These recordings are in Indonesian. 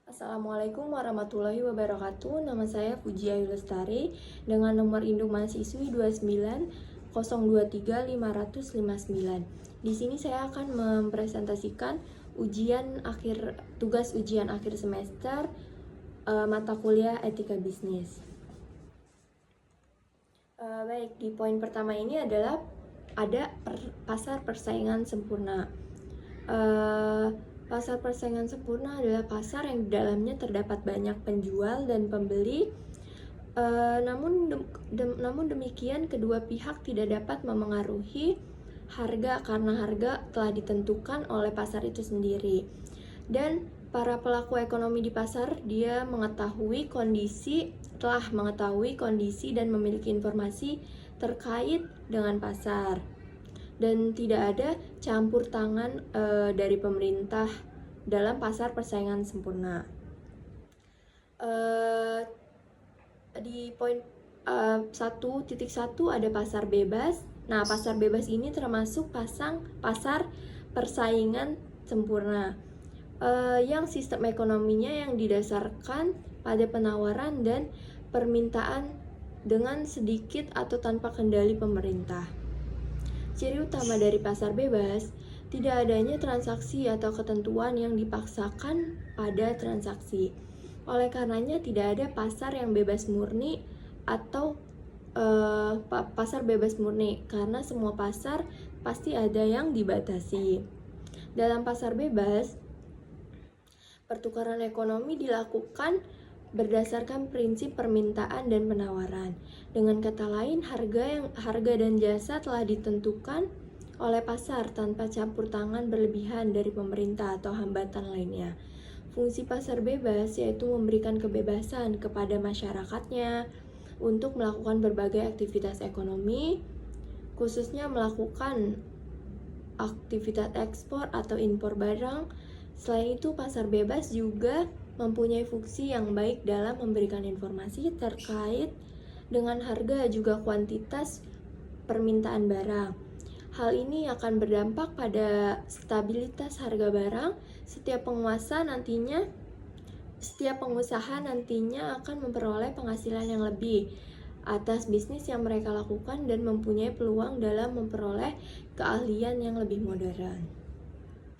Assalamualaikum warahmatullahi wabarakatuh. Nama saya Puji Ayu Lestari dengan nomor induk mahasiswi 29023 559. Di sini saya akan mempresentasikan tugas ujian akhir semester mata kuliah Etika Bisnis. Baik, di poin pertama ini adalah ada pasar persaingan sempurna. Pasar persaingan sempurna adalah pasar yang di dalamnya terdapat banyak penjual dan pembeli. Namun demikian kedua pihak tidak dapat memengaruhi harga karena harga telah ditentukan oleh pasar itu sendiri. Dan para pelaku ekonomi di pasar telah mengetahui kondisi dan memiliki informasi terkait dengan pasar. Dan tidak ada campur tangan dari pemerintah dalam pasar persaingan sempurna. Di poin 1.1 ada pasar bebas. Nah, pasar bebas ini termasuk pasar persaingan sempurna yang sistem ekonominya yang didasarkan pada penawaran dan permintaan dengan sedikit atau tanpa kendali pemerintah. Ciri utama dari pasar bebas, tidak adanya transaksi atau ketentuan yang dipaksakan pada transaksi. Oleh karenanya tidak ada pasar yang bebas murni atau pasar bebas murni, karena semua pasar pasti ada yang dibatasi. Dalam pasar bebas, pertukaran ekonomi dilakukan berdasarkan prinsip permintaan dan penawaran. Dengan kata lain, harga dan jasa telah ditentukan oleh pasar tanpa campur tangan berlebihan dari pemerintah atau hambatan lainnya. Fungsi pasar bebas yaitu memberikan kebebasan kepada masyarakatnya untuk melakukan berbagai aktivitas ekonomi, khususnya melakukan aktivitas ekspor atau impor barang. Selain itu, pasar bebas juga mempunyai fungsi yang baik dalam memberikan informasi terkait dengan harga juga kuantitas permintaan barang. Hal ini akan berdampak pada stabilitas harga barang. Setiap pengusaha nantinya akan memperoleh penghasilan yang lebih atas bisnis yang mereka lakukan dan mempunyai peluang dalam memperoleh keahlian yang lebih modern.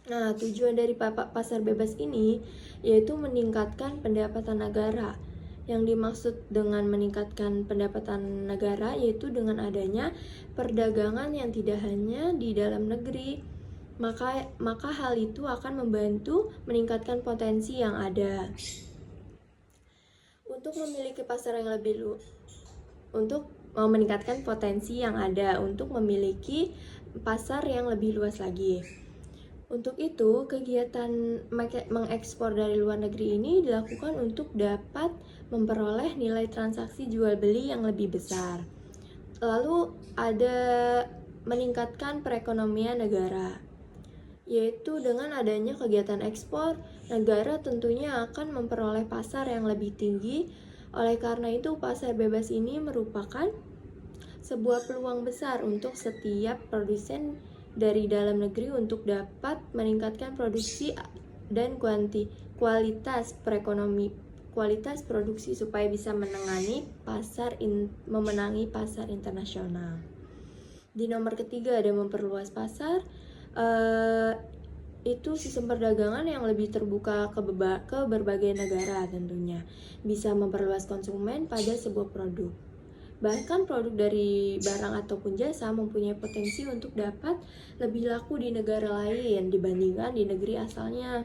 Nah, tujuan dari pasar bebas ini yaitu meningkatkan pendapatan negara. Yang dimaksud dengan meningkatkan pendapatan negara yaitu dengan adanya perdagangan yang tidak hanya di dalam negeri. Maka hal itu akan membantu meningkatkan potensi yang ada. Untuk meningkatkan potensi yang ada untuk memiliki pasar yang lebih luas lagi. Untuk itu, kegiatan mengekspor dari luar negeri ini dilakukan untuk dapat memperoleh nilai transaksi jual beli yang lebih besar. Lalu ada meningkatkan perekonomian negara, yaitu dengan adanya kegiatan ekspor, negara tentunya akan memperoleh pasar yang lebih tinggi. Oleh karena itu, pasar bebas ini merupakan sebuah peluang besar untuk setiap produsen dari dalam negeri untuk dapat meningkatkan produksi dan kualitas produksi supaya bisa memenangi pasar internasional. Di nomor ketiga ada memperluas pasar. Itu sistem perdagangan yang lebih terbuka ke berbagai negara tentunya, bisa memperluas konsumen pada sebuah produk. Bahkan produk dari barang ataupun jasa mempunyai potensi untuk dapat lebih laku di negara lain dibandingkan di negeri asalnya.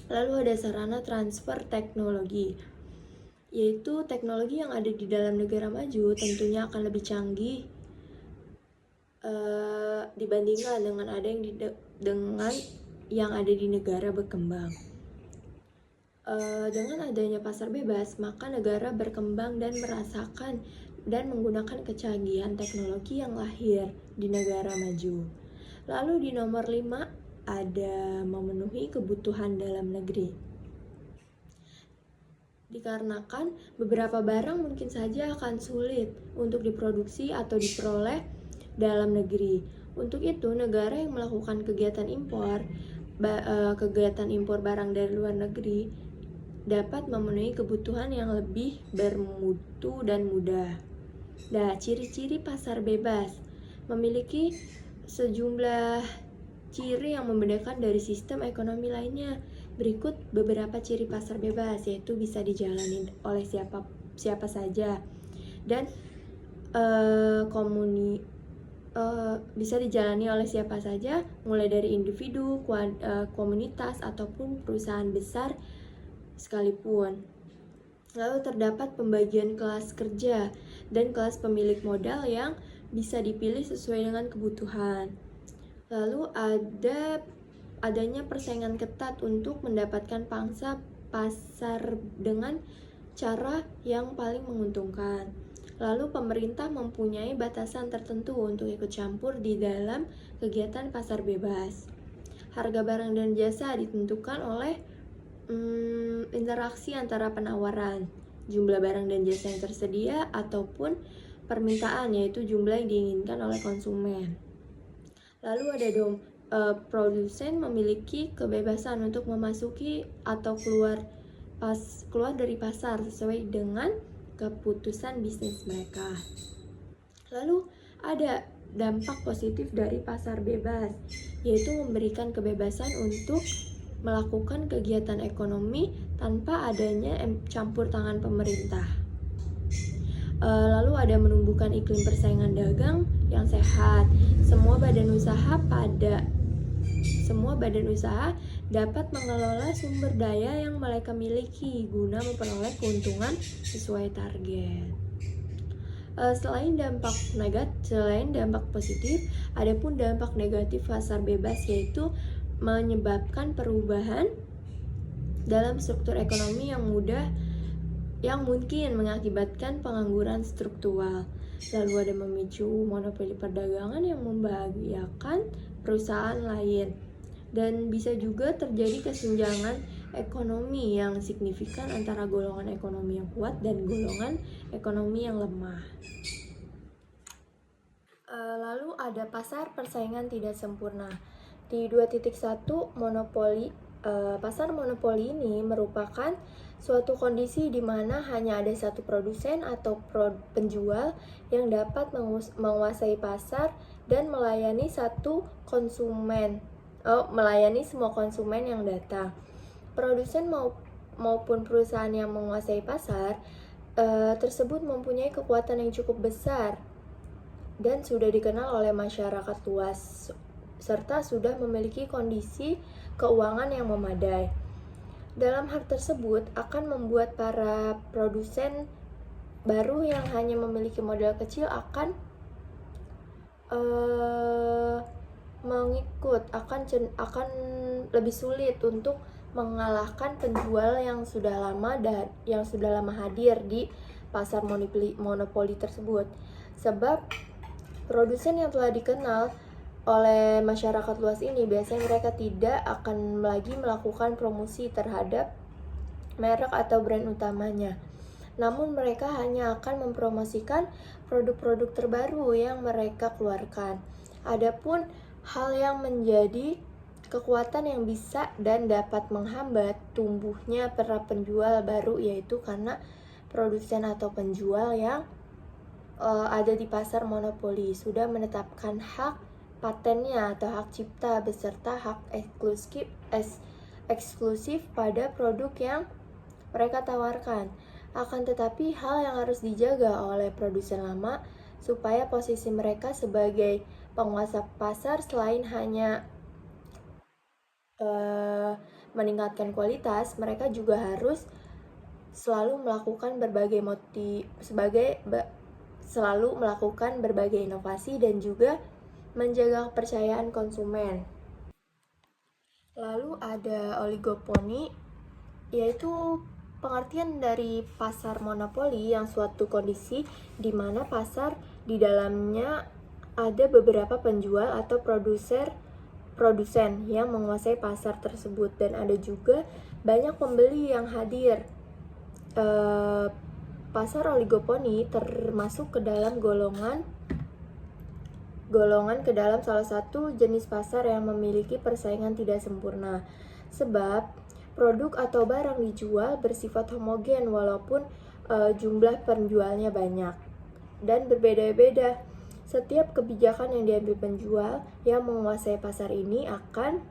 Lalu ada sarana transfer teknologi, yaitu teknologi yang ada di dalam negara maju tentunya akan lebih canggih dibandingkan dengan yang ada di negara berkembang. Dengan adanya pasar bebas, maka negara berkembang dan merasakan dan menggunakan kecanggihan teknologi yang lahir di negara maju. Lalu di nomor 5 ada memenuhi kebutuhan dalam negeri. Dikarenakan beberapa barang mungkin saja akan sulit untuk diproduksi atau diperoleh dalam negeri. Untuk itu, negara yang melakukan kegiatan impor barang dari luar negeri dapat memenuhi kebutuhan yang lebih bermutu dan mudah. Nah, ciri-ciri pasar bebas memiliki sejumlah ciri yang membedakan dari sistem ekonomi lainnya. Berikut beberapa ciri pasar bebas, yaitu bisa dijalani oleh siapa saja dan bisa dijalani oleh siapa saja, mulai dari individu, komunitas, ataupun perusahaan besar sekalipun. Lalu terdapat pembagian kelas kerja dan kelas pemilik modal yang bisa dipilih sesuai dengan kebutuhan. Lalu adanya persaingan ketat untuk mendapatkan pangsa pasar dengan cara yang paling menguntungkan. Lalu pemerintah mempunyai batasan tertentu untuk ikut campur di dalam kegiatan pasar bebas. Harga barang dan jasa ditentukan oleh interaksi antara penawaran, jumlah barang dan jasa yang tersedia, ataupun permintaan, yaitu jumlah yang diinginkan oleh konsumen. Lalu ada produsen memiliki kebebasan untuk memasuki atau keluar dari pasar sesuai dengan keputusan bisnis mereka. Lalu ada dampak positif dari pasar bebas, yaitu memberikan kebebasan untuk melakukan kegiatan ekonomi tanpa adanya campur tangan pemerintah. Lalu ada menumbuhkan iklim persaingan dagang yang sehat. Semua badan usaha dapat mengelola sumber daya yang mereka miliki guna memperoleh keuntungan sesuai target. Selain dampak positif, ada pun dampak negatif pasar bebas, yaitu menyebabkan perubahan dalam struktur ekonomi yang mungkin mengakibatkan pengangguran struktural. Lalu ada memicu monopoli perdagangan yang membahayakan perusahaan lain. Dan bisa juga terjadi kesenjangan ekonomi yang signifikan antara golongan ekonomi yang kuat dan golongan ekonomi yang lemah. Lalu ada pasar persaingan tidak sempurna. Di 2.1 monopoli, pasar monopoli ini merupakan suatu kondisi di mana hanya ada satu produsen atau penjual yang dapat menguasai pasar dan melayani semua konsumen yang datang. Produsen maupun perusahaan yang menguasai pasar tersebut mempunyai kekuatan yang cukup besar dan sudah dikenal oleh masyarakat luas, serta sudah memiliki kondisi keuangan yang memadai. Dalam hal tersebut akan membuat para produsen baru yang hanya memiliki modal kecil akan akan lebih sulit untuk mengalahkan penjual yang sudah lama hadir di pasar monopoli tersebut. Sebab produsen yang telah dikenal oleh masyarakat luas ini biasanya mereka tidak akan lagi melakukan promosi terhadap merek atau brand utamanya. Namun mereka hanya akan mempromosikan produk-produk terbaru yang mereka keluarkan. Adapun hal yang menjadi kekuatan yang bisa dan dapat menghambat tumbuhnya para penjual baru, yaitu karena produsen atau penjual yang ada di pasar monopoli sudah menetapkan hak patennya atau hak cipta beserta hak eksklusif pada produk yang mereka tawarkan. Akan tetapi hal yang harus dijaga oleh produsen lama supaya posisi mereka sebagai penguasa pasar selain hanya meningkatkan kualitas, mereka juga harus selalu melakukan berbagai inovasi dan juga menjaga kepercayaan konsumen. Lalu ada oligopoli, yaitu pengertian dari pasar monopoli yang suatu kondisi di mana pasar di dalamnya ada beberapa penjual atau produsen yang menguasai pasar tersebut dan ada juga banyak pembeli yang hadir. Pasar oligopoli termasuk ke dalam golongan ke salah satu jenis pasar yang memiliki persaingan tidak sempurna. Sebab Produk atau barang dijual bersifat homogen walaupun jumlah penjualnya banyak dan berbeda-beda. Setiap kebijakan yang diambil penjual yang menguasai pasar ini akan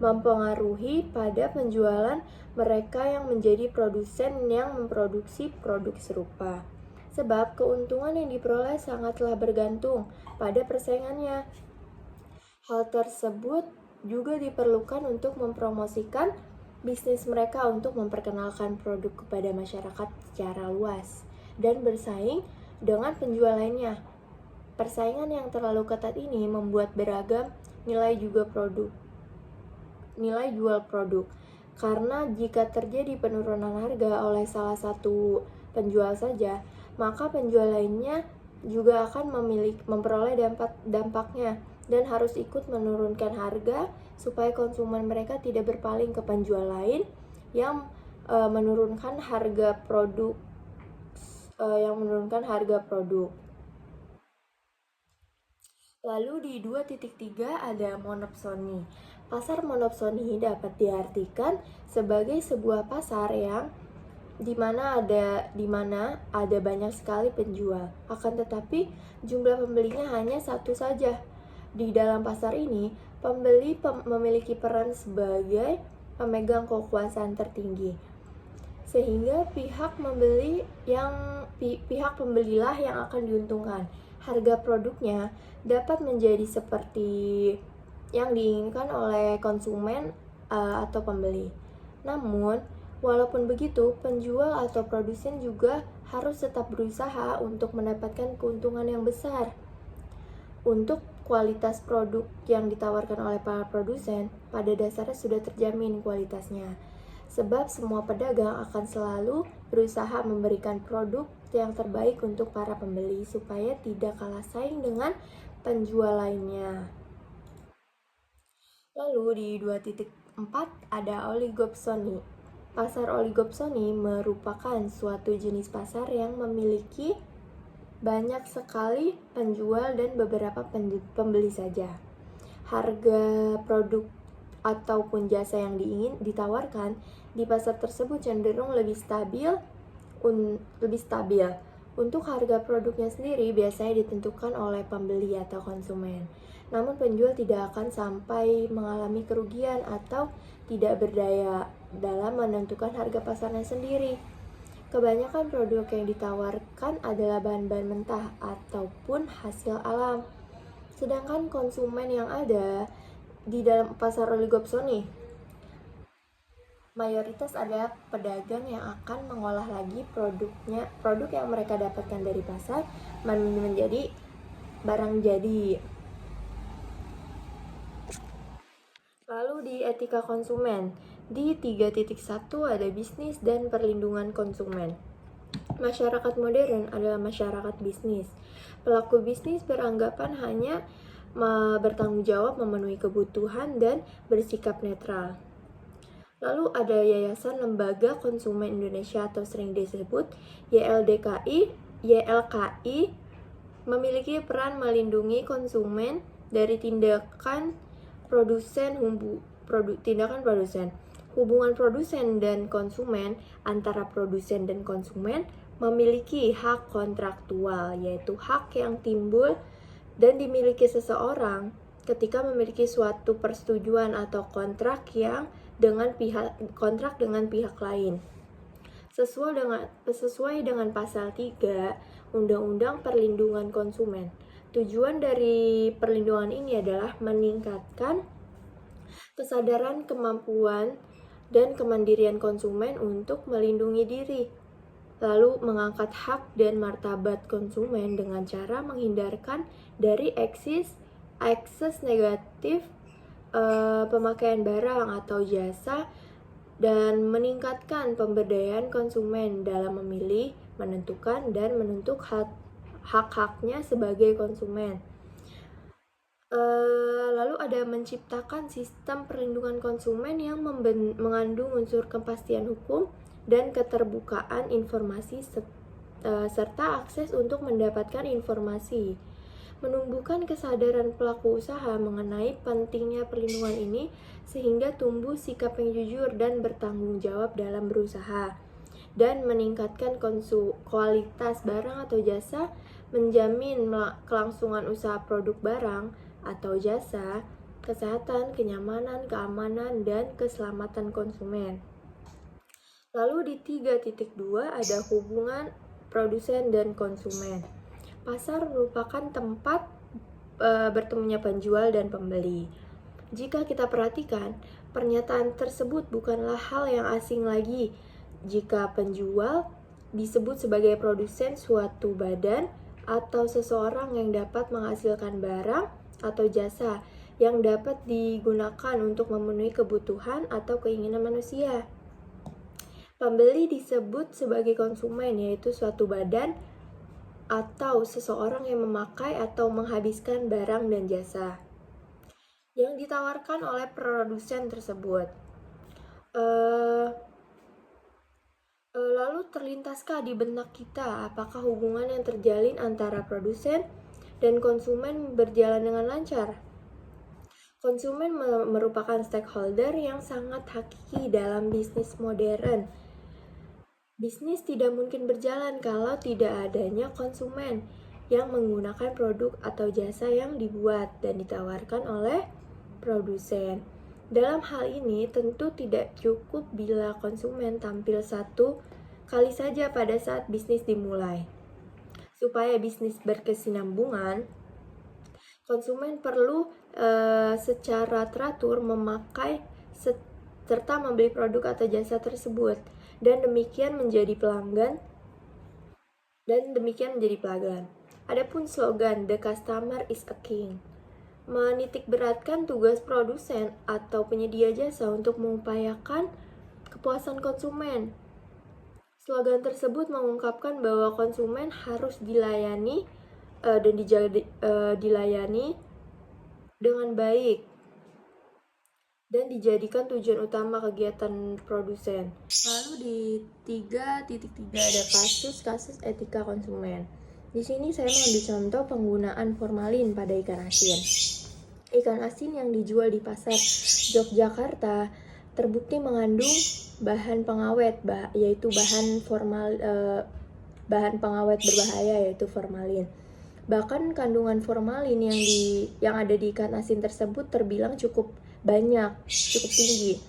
mempengaruhi pada penjualan mereka yang menjadi produsen yang memproduksi produk serupa. Sebab keuntungan yang diperoleh sangatlah bergantung pada persaingannya. Hal tersebut juga diperlukan untuk mempromosikan bisnis mereka untuk memperkenalkan produk kepada masyarakat secara luas dan bersaing dengan penjual lainnya. Persaingan yang terlalu ketat ini membuat beragam nilai jual produk. Karena jika terjadi penurunan harga oleh salah satu penjual saja, maka penjual lainnya juga akan memperoleh dampaknya dan harus ikut menurunkan harga supaya konsumen mereka tidak berpaling ke penjual lain yang menurunkan harga produk. Lalu di 2.3 ada monopsoni. Pasar monopsoni dapat diartikan sebagai sebuah pasar yang di mana ada banyak sekali penjual. Akan tetapi jumlah pembelinya hanya satu saja. Di dalam pasar ini, pembeli memiliki peran sebagai pemegang kekuasaan tertinggi. Sehingga pihak pembelilah yang akan diuntungkan. Harga produknya dapat menjadi seperti yang diinginkan oleh konsumen atau pembeli. Namun, walaupun begitu, penjual atau produsen juga harus tetap berusaha untuk mendapatkan keuntungan yang besar. Untuk kualitas produk yang ditawarkan oleh para produsen, pada dasarnya sudah terjamin kualitasnya. Sebab semua pedagang akan selalu berusaha memberikan produk yang terbaik untuk para pembeli supaya tidak kalah saing dengan penjual lainnya. Lalu di 2.4 ada oligopsoni. Pasar oligopsoni merupakan suatu jenis pasar yang memiliki banyak sekali penjual dan beberapa pembeli saja. Harga produk ataupun jasa yang ditawarkan di pasar tersebut cenderung lebih stabil. Untuk harga produknya sendiri biasanya ditentukan oleh pembeli atau konsumen. Namun penjual tidak akan sampai mengalami kerugian atau tidak berdaya dalam menentukan harga pasarnya sendiri. Kebanyakan produk yang ditawarkan adalah bahan-bahan mentah ataupun hasil alam. Sedangkan konsumen yang ada di dalam pasar oligopsoni mayoritas adalah pedagang yang akan mengolah lagi produk yang mereka dapatkan dari pasar menjadi barang jadi. Lalu di etika konsumen, di 3.1 ada bisnis dan perlindungan konsumen. Masyarakat modern adalah masyarakat bisnis. Pelaku bisnis beranggapan hanya bertanggung jawab memenuhi kebutuhan dan bersikap netral. Lalu ada Yayasan Lembaga Konsumen Indonesia atau sering disebut YLKI memiliki peran melindungi konsumen dari tindakan produsen. Hubungan produsen dan konsumen antara produsen dan konsumen memiliki hak kontraktual, yaitu hak yang timbul dan dimiliki seseorang ketika memiliki suatu persetujuan atau kontrak dengan pihak lain. Sesuai dengan pasal 3 Undang-Undang Perlindungan Konsumen. Tujuan dari perlindungan ini adalah meningkatkan kesadaran, kemampuan, dan kemandirian konsumen untuk melindungi diri. Lalu mengangkat hak dan martabat konsumen dengan cara menghindarkan dari ekses negatif pemakaian barang atau jasa dan meningkatkan pemberdayaan konsumen dalam memilih, menentukan, dan menuntut hak-haknya sebagai konsumen. Lalu ada menciptakan sistem perlindungan konsumen yang mengandung unsur kepastian hukum dan keterbukaan informasi serta akses untuk mendapatkan informasi. Menumbuhkan kesadaran pelaku usaha mengenai pentingnya perlindungan ini sehingga tumbuh sikap yang jujur dan bertanggung jawab dalam berusaha, dan meningkatkan kualitas barang atau jasa, menjamin kelangsungan usaha produk barang atau jasa, kesehatan, kenyamanan, keamanan, dan keselamatan konsumen. Lalu di 3.2 ada hubungan produsen dan konsumen. Pasar merupakan tempat bertemunya penjual dan pembeli. Jika kita perhatikan, pernyataan tersebut bukanlah hal yang asing lagi jika penjual disebut sebagai produsen suatu badan atau seseorang yang dapat menghasilkan barang atau jasa yang dapat digunakan untuk memenuhi kebutuhan atau keinginan manusia. Pembeli disebut sebagai konsumen, yaitu suatu badan atau seseorang yang memakai atau menghabiskan barang dan jasa yang ditawarkan oleh produsen tersebut. Lalu terlintaskah di benak kita apakah hubungan yang terjalin antara produsen dan konsumen berjalan dengan lancar? Konsumen merupakan stakeholder yang sangat hakiki dalam bisnis modern. Bisnis tidak mungkin berjalan kalau tidak adanya konsumen yang menggunakan produk atau jasa yang dibuat dan ditawarkan oleh produsen. Dalam hal ini tentu tidak cukup bila konsumen tampil satu kali saja pada saat bisnis dimulai. Supaya bisnis berkesinambungan, konsumen perlu secara teratur memakai serta membeli produk atau jasa tersebut, dan demikian menjadi pelanggan. Adapun slogan "The Customer is a King" menitik beratkan tugas produsen atau penyedia jasa untuk mengupayakan kepuasan konsumen. Slogan tersebut mengungkapkan bahwa konsumen harus dilayani dilayani dengan baik dan dijadikan tujuan utama kegiatan produsen. Lalu di 3.3 ada kasus etika konsumen. Di sini saya mengambil contoh penggunaan formalin pada ikan asin. Ikan asin yang dijual di pasar Yogyakarta terbukti mengandung bahan pengawet, yaitu bahan pengawet berbahaya, yaitu formalin. Bahkan kandungan formalin yang ada di ikan asin tersebut terbilang cukup tinggi.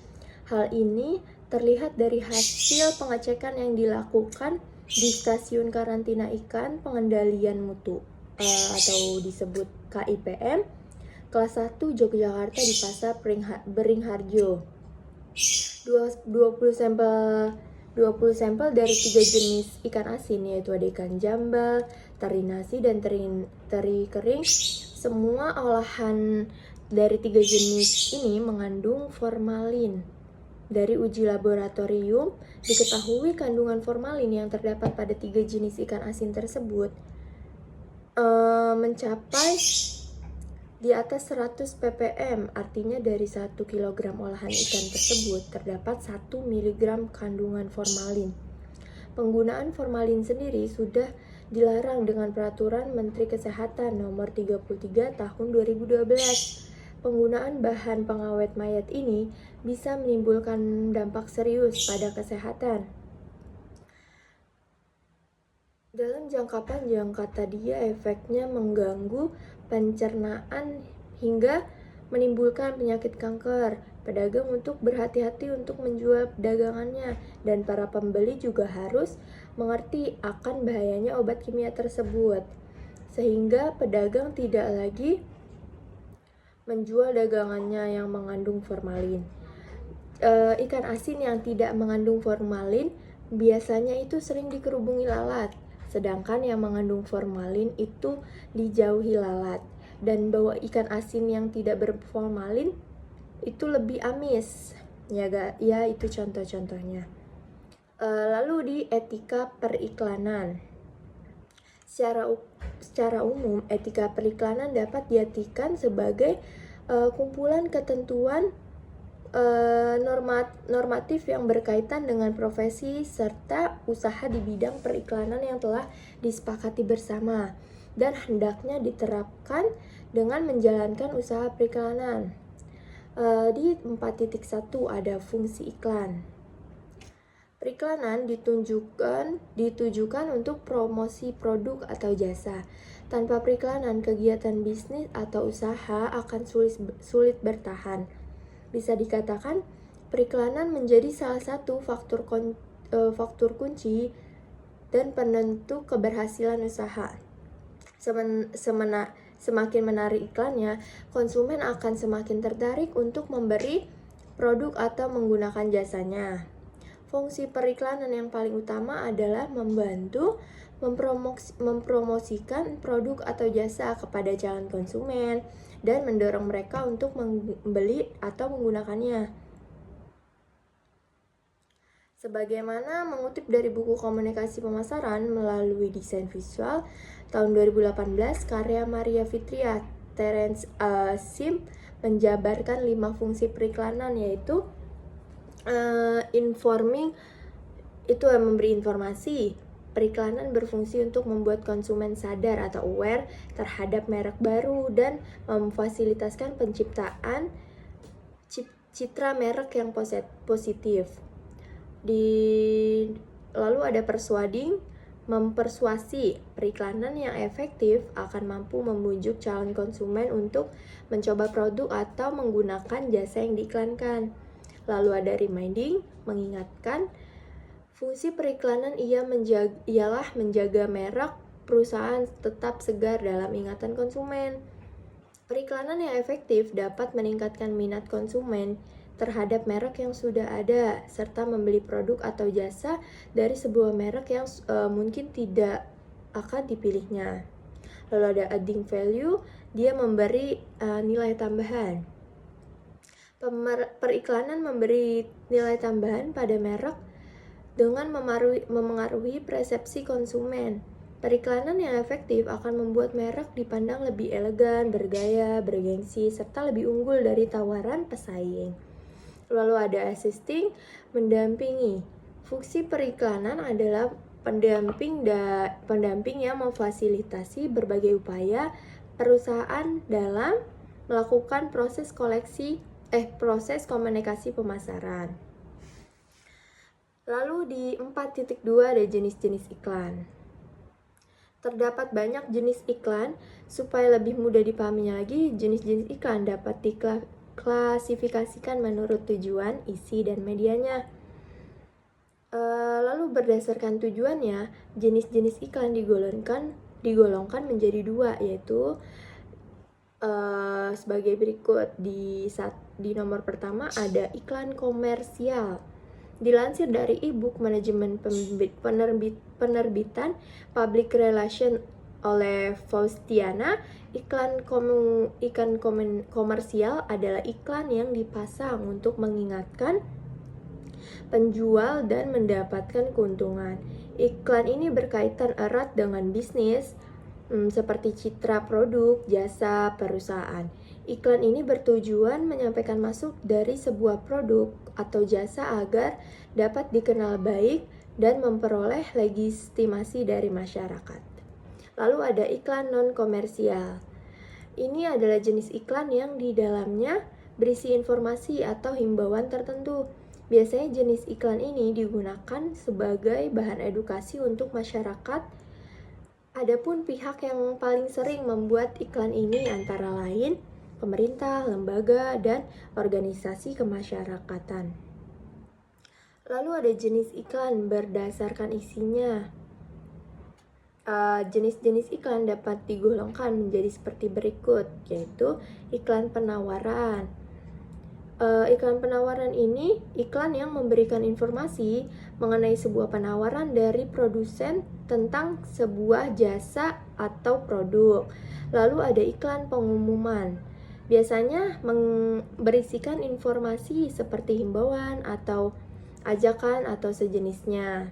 Hal ini terlihat dari hasil pengecekan yang dilakukan di Stasiun Karantina Ikan Pengendalian Mutu atau disebut KIPM kelas 1 Yogyakarta di Pasar Beringharjo. 20 sampel dari 3 jenis ikan asin, yaitu ada ikan jambal, teri nasi, dan teri kering. Semua olahan dari 3 jenis ini mengandung formalin. Dari uji laboratorium, diketahui kandungan formalin yang terdapat pada 3 jenis ikan asin tersebut mencapai di atas 100 ppm, artinya dari 1 kg olahan ikan tersebut terdapat 1 mg kandungan formalin. Penggunaan formalin sendiri sudah dilarang dengan Peraturan Menteri Kesehatan Nomor 33 Tahun 2012. Penggunaan bahan pengawet mayat ini bisa menimbulkan dampak serius pada kesehatan. Dalam jangka panjang, kata dia, efeknya mengganggu pencernaan hingga menimbulkan penyakit kanker. Pedagang untuk berhati-hati untuk menjual dagangannya, dan para pembeli juga harus mengerti akan bahayanya obat kimia tersebut, sehingga pedagang tidak lagi menjual dagangannya yang mengandung formalin. Ikan asin yang tidak mengandung formalin biasanya itu sering dikerubungi lalat, sedangkan yang mengandung formalin itu dijauhi lalat. Dan bahwa ikan asin yang tidak berformalin itu lebih amis, ya itu contoh-contohnya. Lalu di etika periklanan. Secara umum, etika periklanan dapat diartikan sebagai kumpulan ketentuan normatif yang berkaitan dengan profesi serta usaha di bidang periklanan yang telah disepakati bersama. dan hendaknya diterapkan dengan menjalankan usaha periklanan. Di 4.1 ada fungsi iklan. Periklanan ditujukan untuk promosi produk atau jasa. Tanpa periklanan, kegiatan bisnis atau usaha akan sulit bertahan. Bisa dikatakan, periklanan menjadi salah satu faktor kunci dan penentu keberhasilan usaha. Semakin menarik iklannya, konsumen akan semakin tertarik untuk memberi produk atau menggunakan jasanya. Fungsi periklanan yang paling utama adalah membantu mempromosikan produk atau jasa kepada calon konsumen dan mendorong mereka untuk membeli atau menggunakannya. Sebagaimana mengutip dari buku Komunikasi Pemasaran melalui Desain Visual tahun 2018 karya Maria Fitria, Terence Sim menjabarkan 5 fungsi periklanan, yaitu informing, itu memberi informasi. Periklanan berfungsi untuk membuat konsumen sadar atau aware terhadap merek baru dan memfasilitasikan penciptaan citra merek yang positif. Lalu ada persuading, mempersuasi. Periklanan yang efektif akan mampu membujuk calon konsumen untuk mencoba produk atau menggunakan jasa yang diiklankan. Lalu ada reminding, mengingatkan. Fungsi periklanan ialah menjaga merek perusahaan tetap segar dalam ingatan konsumen. Periklanan yang efektif dapat meningkatkan minat konsumen terhadap merek yang sudah ada, serta membeli produk atau jasa dari sebuah merek yang mungkin tidak akan dipilihnya. Lalu ada adding value, dia memberi nilai tambahan. Periklanan memberi nilai tambahan pada merek dengan memengaruhi persepsi konsumen. Periklanan yang efektif akan membuat merek dipandang lebih elegan, bergaya, bergengsi, serta lebih unggul dari tawaran pesaing. Lalu ada assisting, mendampingi. Fungsi periklanan adalah pendamping yang memfasilitasi berbagai upaya perusahaan dalam melakukan proses komunikasi pemasaran. Lalu di 4.2 ada jenis-jenis iklan. Terdapat banyak jenis iklan. Supaya lebih mudah dipahaminya lagi, jenis-jenis iklan dapat diklasifikasikan menurut tujuan, isi, dan medianya. Lalu berdasarkan tujuannya, jenis-jenis iklan digolongkan menjadi 2, yaitu sebagai berikut. Di nomor pertama ada iklan komersial. Dilansir dari e-book Manajemen Penerbitan Public Relation oleh Faustiana, iklan komersial adalah iklan yang dipasang untuk mengingatkan penjual dan mendapatkan keuntungan. Iklan ini berkaitan erat dengan bisnis, seperti citra produk, jasa, perusahaan. Iklan ini bertujuan menyampaikan masuk dari sebuah produk atau jasa agar dapat dikenal baik dan memperoleh legitimasi dari masyarakat. Lalu ada iklan non-komersial. Ini adalah jenis iklan yang di dalamnya berisi informasi atau himbauan tertentu. Biasanya jenis iklan ini digunakan sebagai bahan edukasi untuk masyarakat. Adapun pihak yang paling sering membuat iklan ini antara lain pemerintah, lembaga, dan organisasi kemasyarakatan. Lalu ada jenis iklan berdasarkan isinya. Jenis-jenis iklan dapat digolongkan menjadi seperti berikut, yaitu iklan penawaran. Iklan penawaran ini iklan yang memberikan informasi mengenai sebuah penawaran dari produsen tentang sebuah jasa atau produk. Lalu ada iklan pengumuman. Biasanya berisikan informasi seperti himbauan atau ajakan atau sejenisnya.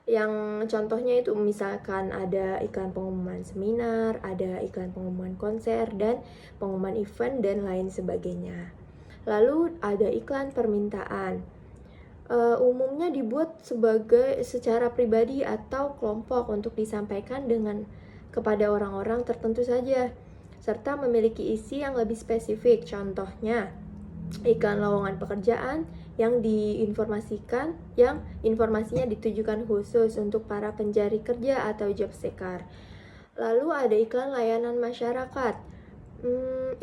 Yang contohnya itu misalkan ada iklan pengumuman seminar, ada iklan pengumuman konser, dan pengumuman event, dan lain sebagainya. Lalu ada iklan permintaan. Umumnya dibuat secara pribadi atau kelompok untuk disampaikan dengan kepada orang-orang tertentu saja, serta memiliki isi yang lebih spesifik. Contohnya, iklan lowongan pekerjaan yang informasinya ditujukan khusus untuk para pencari kerja atau job seeker. Lalu ada iklan layanan masyarakat.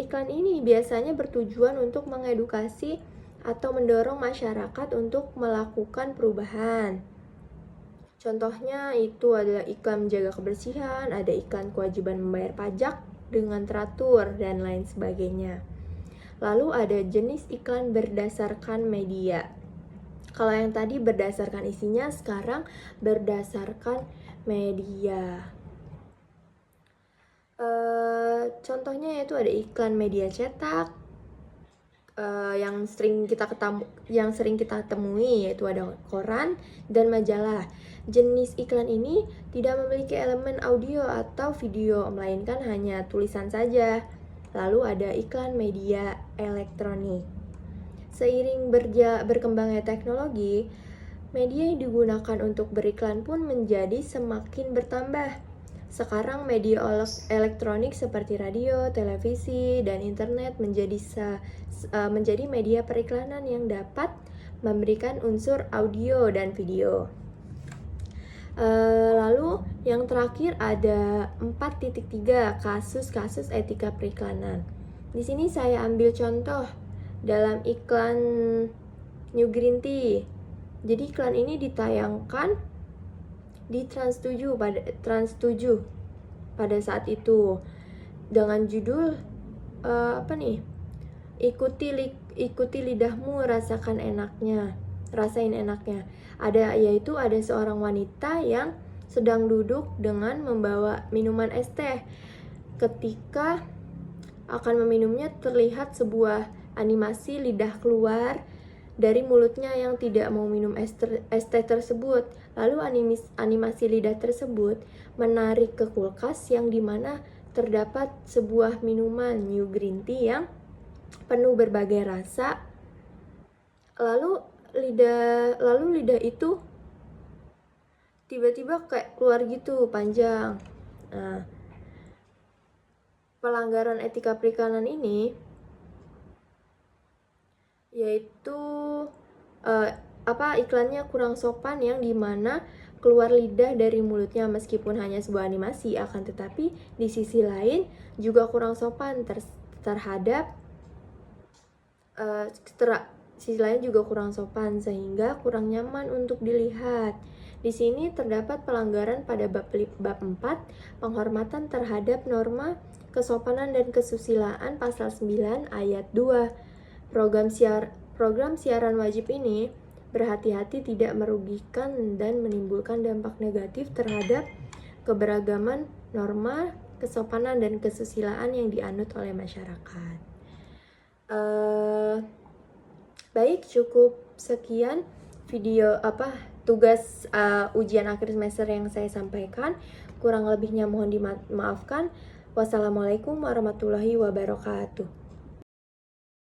Iklan ini biasanya bertujuan untuk mengedukasi atau mendorong masyarakat untuk melakukan perubahan. Contohnya itu adalah iklan menjaga kebersihan, ada iklan kewajiban membayar pajak dengan teratur, dan lain sebagainya. Lalu ada jenis iklan berdasarkan media. Kalau yang tadi berdasarkan isinya, sekarang berdasarkan media. Contohnya yaitu ada iklan media cetak, yang sering kita temui, yaitu ada koran dan majalah. Jenis iklan ini tidak memiliki elemen audio atau video, melainkan hanya tulisan saja. Lalu ada iklan media elektronik. Seiring berkembangnya teknologi, media yang digunakan untuk beriklan pun menjadi semakin bertambah. Sekarang media elektronik seperti radio, televisi, dan internet menjadi media periklanan yang dapat memberikan unsur audio dan video. Lalu yang terakhir ada 4.3 kasus-kasus etika periklanan. Di sini saya ambil contoh dalam iklan New Green Tea. Jadi iklan ini ditayangkan di Trans 7 pada saat itu dengan judul ikuti lidahmu, rasain enaknya. Ada seorang wanita yang sedang duduk dengan membawa minuman es teh. Ketika akan meminumnya, terlihat sebuah animasi lidah keluar dari mulutnya yang tidak mau minum es teh tersebut. Lalu animasi lidah tersebut menarik ke kulkas yang dimana terdapat sebuah minuman New Green Tea yang penuh berbagai rasa. Lalu lidah itu tiba-tiba kayak keluar gitu, panjang. Nah, pelanggaran etika periklanan ini yaitu iklannya kurang sopan, yang dimana keluar lidah dari mulutnya meskipun hanya sebuah animasi, akan tetapi di sisi lain juga kurang sopan sehingga kurang nyaman untuk dilihat. Di sini terdapat pelanggaran pada bab 4, penghormatan terhadap norma kesopanan dan kesusilaan, pasal 9 ayat 2. Program siaran wajib ini berhati-hati tidak merugikan dan menimbulkan dampak negatif terhadap keberagaman norma kesopanan dan kesusilaan yang dianut oleh masyarakat. Baik, cukup sekian video tugas ujian akhir semester yang saya sampaikan. Kurang lebihnya mohon dimaafkan. Wassalamualaikum warahmatullahi wabarakatuh.